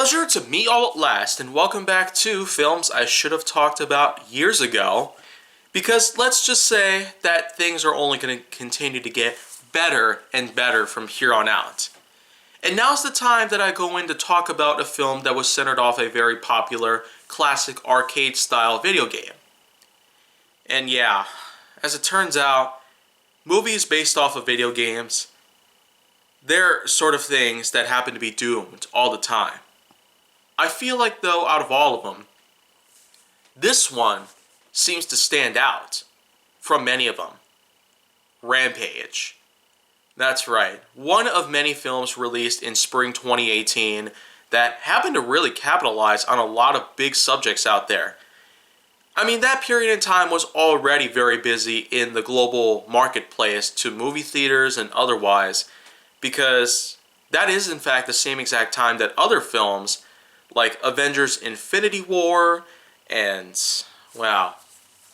Pleasure to meet all at last, and welcome back to films I should have talked about years ago. Because let's just say that things are only going to continue to get better and better from here on out. And now's the time that I go in to talk about a film that was centered off a very popular, classic arcade-style video game. And yeah, as it turns out, movies based off of video games, they're sort of things that happen to be doomed all the time. I feel like, though, out of all of them, this one seems to stand out from many of them. Rampage. That's right, one of many films released in spring 2018 that happened to really capitalize on a lot of big subjects out there. I mean, that period in time was already very busy in the global marketplace to movie theaters and otherwise, because that is in fact the same exact time that other films like Avengers Infinity War and, wow,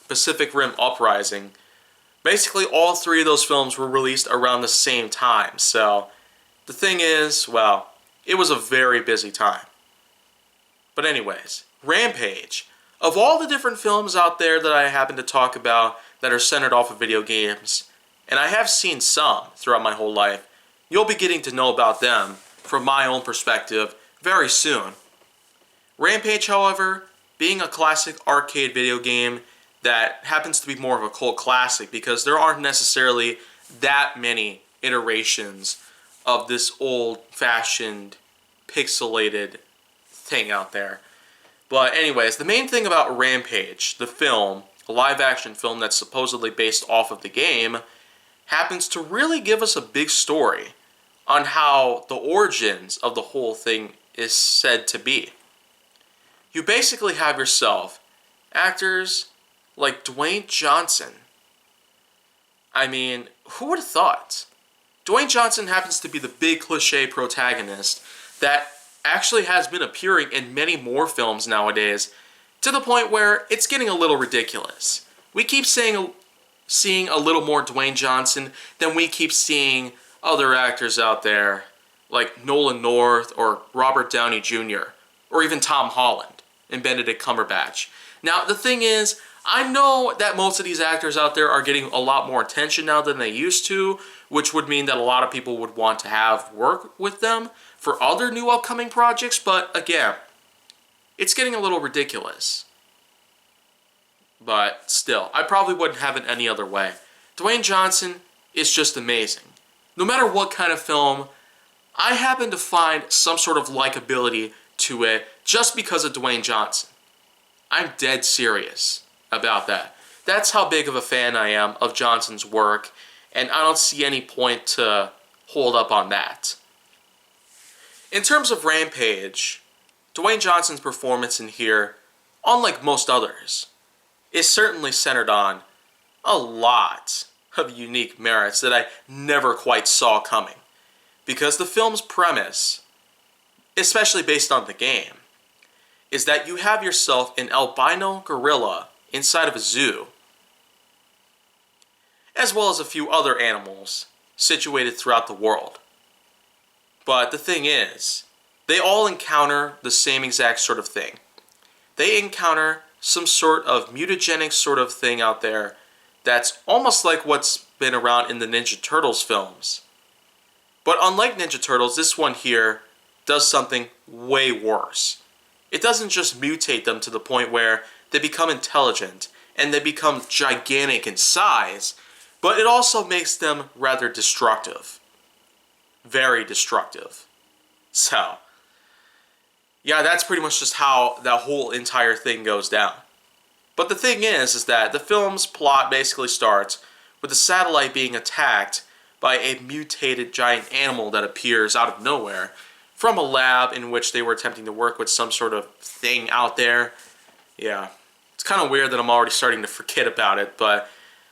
Pacific Rim Uprising, basically all three of those films were released around the same time. So the thing is, well, it was a very busy time. But anyways, Rampage. Of all the different films out there that I happen to talk about that are centered off of video games, and I have seen some throughout my whole life, you'll be getting to know about them from my own perspective very soon. Rampage, however, being a classic arcade video game that happens to be more of a cult classic because there aren't necessarily that many iterations of this old-fashioned, pixelated thing out there. But anyways, the main thing about Rampage, the film, a live-action film that's supposedly based off of the game, happens to really give us a big story on how the origins of the whole thing is said to be. You basically have yourself actors like Dwayne Johnson. I mean, who would have thought? Dwayne Johnson happens to be the big cliche protagonist that actually has been appearing in many more films nowadays, to the point where it's getting a little ridiculous. We keep seeing a little more Dwayne Johnson than we keep seeing other actors out there like Nolan North or Robert Downey Jr. or even Tom Holland and Benedict Cumberbatch. Now, the thing is, I know that most of these actors out there are getting a lot more attention now than they used to, which would mean that a lot of people would want to have work with them for other new upcoming projects, but again, it's getting a little ridiculous. But still, I probably wouldn't have it any other way. Dwayne Johnson is just amazing. No matter what kind of film, I happen to find some sort of likability to it just because of Dwayne Johnson. I'm dead serious about that. That's how big of a fan I am of Johnson's work, and I don't see any point to hold up on that. In terms of Rampage, Dwayne Johnson's performance in here, unlike most others, is certainly centered on a lot of unique merits that I never quite saw coming. Because the film's premise, especially based on the game, is that you have yourself an albino gorilla inside of a zoo, as well as a few other animals situated throughout the world. But the thing is, they all encounter the same exact sort of thing. They encounter some sort of mutagenic sort of thing out there that's almost like what's been around in the Ninja Turtles films. But unlike Ninja Turtles, this one here does something way worse. It doesn't just mutate them to the point where they become intelligent and they become gigantic in size, but it also makes them rather destructive. Very destructive. So, yeah, that's pretty much just how that whole entire thing goes down. But the thing is that the film's plot basically starts with the satellite being attacked by a mutated giant animal that appears out of nowhere from a lab in which they were attempting to work with some sort of thing out there. Yeah, it's kind of weird that I'm already starting to forget about it, but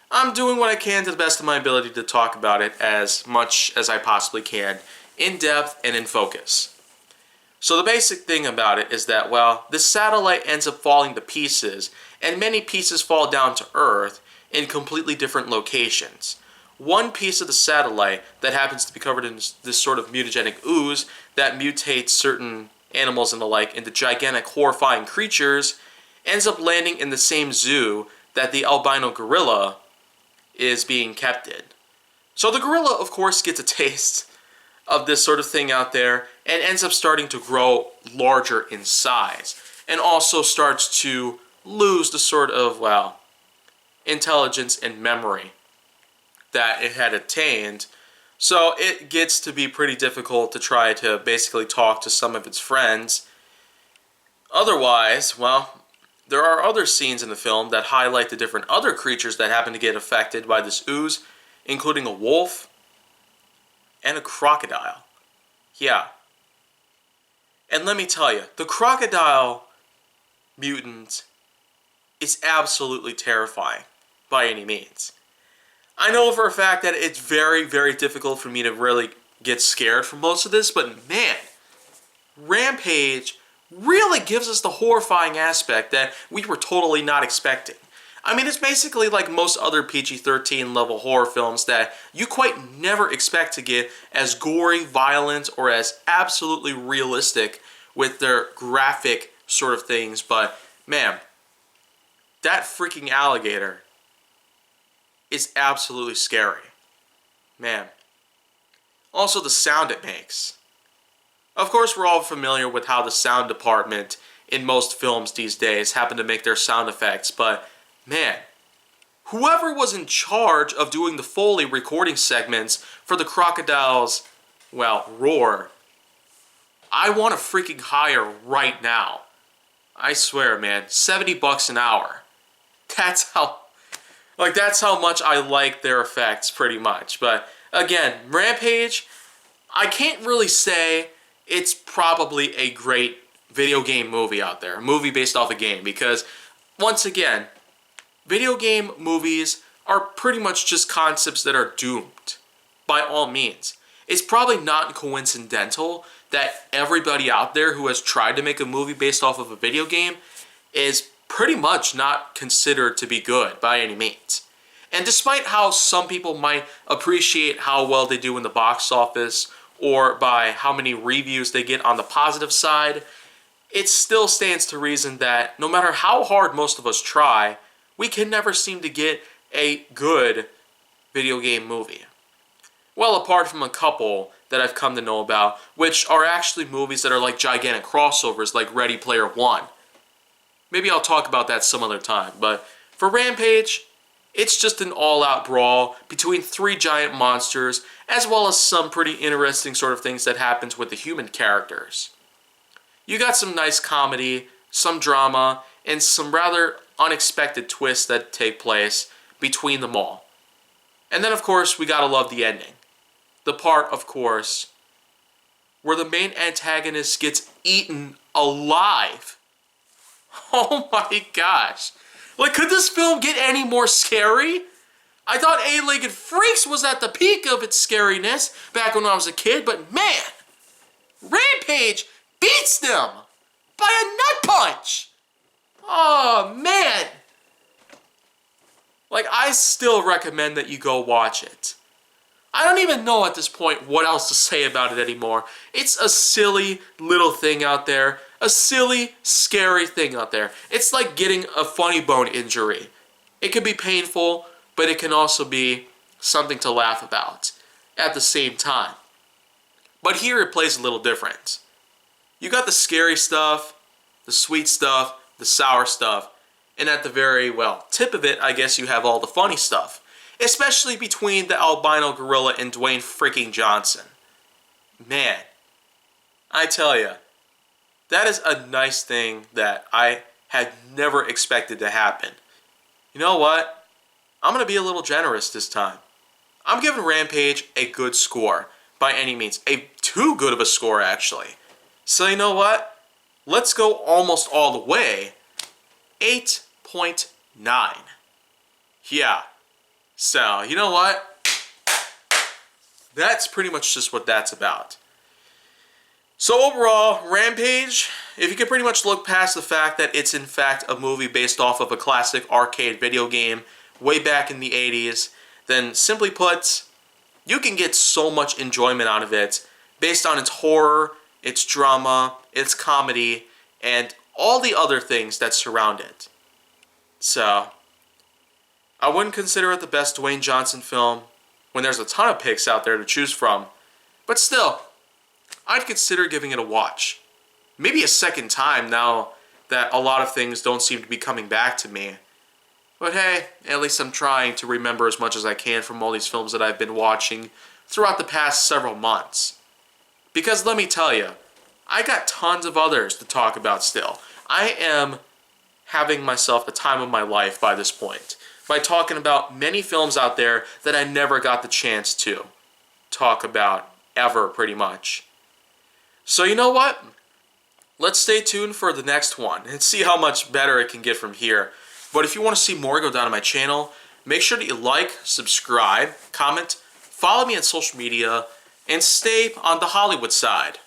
I'm doing what I can to the best of my ability to talk about it as much as I possibly can, in depth and in focus. So the basic thing about it is that, well, this satellite ends up falling to pieces, and many pieces fall down to Earth in completely different locations. One piece of the satellite that happens to be covered in this sort of mutagenic ooze that mutates certain animals and the like into gigantic horrifying creatures, ends up landing in the same zoo that the albino gorilla is being kept in. So the gorilla, of course, gets a taste of this sort of thing out there and ends up starting to grow larger in size and also starts to lose the sort of, well, intelligence and memory that it had attained. So it gets to be pretty difficult to try to basically talk to some of its friends. Otherwise, well, there are other scenes in the film that highlight the different other creatures that happen to get affected by this ooze, including a wolf and a crocodile. Yeah. And let me tell you, the crocodile mutant is absolutely terrifying by any means. I know for a fact that it's very, very difficult for me to really get scared from most of this, but man, Rampage really gives us the horrifying aspect that we were totally not expecting. I mean, it's basically like most other PG-13 level horror films that you quite never expect to get as gory, violent, or as absolutely realistic with their graphic sort of things. But man, that freaking alligator is absolutely scary. Man. Also the sound it makes. Of course, we're all familiar with how the sound department in most films these days happen to make their sound effects, but man, whoever was in charge of doing the Foley recording segments for the crocodile's, well, roar, I want to freaking hire right now. I swear, man, $70 an hour. That's how much I like their effects, pretty much. But again, Rampage, I can't really say it's probably a great video game movie out there, a movie based off a game, because once again, video game movies are pretty much just concepts that are doomed, by all means. It's probably not coincidental that everybody out there who has tried to make a movie based off of a video game is pretty much not considered to be good by any means. And despite how some people might appreciate how well they do in the box office or by how many reviews they get on the positive side, it still stands to reason that no matter how hard most of us try, we can never seem to get a good video game movie. Well, apart from a couple that I've come to know about, which are actually movies that are like gigantic crossovers like Ready Player One. Maybe I'll talk about that some other time, but for Rampage, it's just an all-out brawl between three giant monsters, as well as some pretty interesting sort of things that happens with the human characters. You got some nice comedy, some drama, and some rather unexpected twists that take place between them all. And then, of course, we gotta love the ending. The part, of course, where the main antagonist gets eaten alive. Oh my gosh. Like, could this film get any more scary? I thought Eight-Legged Freaks was at the peak of its scariness back when I was a kid, but man, Rampage beats them by a nut punch. Oh man. Like, I still recommend that you go watch it. I don't even know at this point what else to say about it anymore. It's a silly little thing out there. A silly, scary thing out there. It's like getting a funny bone injury. It can be painful, but it can also be something to laugh about at the same time. But here it plays a little different. You got the scary stuff, the sweet stuff, the sour stuff, and at the very, well, tip of it, I guess you have all the funny stuff. Especially between the albino gorilla and Dwayne freaking Johnson. Man, I tell you, that is a nice thing that I had never expected to happen. You know what? I'm going to be a little generous this time. I'm giving Rampage a good score, by any means. Too good of a score, actually. So you know what? Let's go almost all the way. 8.9. Yeah. So, you know what? That's pretty much just what that's about. So overall, Rampage, if you can pretty much look past the fact that it's in fact a movie based off of a classic arcade video game way back in the 80s, then simply put, you can get so much enjoyment out of it based on its horror, its drama, its comedy, and all the other things that surround it. So, I wouldn't consider it the best Dwayne Johnson film when there's a ton of picks out there to choose from, but still, I'd consider giving it a watch. Maybe a second time now that a lot of things don't seem to be coming back to me. But hey, at least I'm trying to remember as much as I can from all these films that I've been watching throughout the past several months. Because let me tell you, I got tons of others to talk about still. I am having myself the time of my life by this point, by talking about many films out there that I never got the chance to talk about ever, pretty much. So you know what? Let's stay tuned for the next one and see how much better it can get from here. But if you want to see more, go down to my channel. Make sure that you like, subscribe, comment, follow me on social media, and stay on the Hollywood side.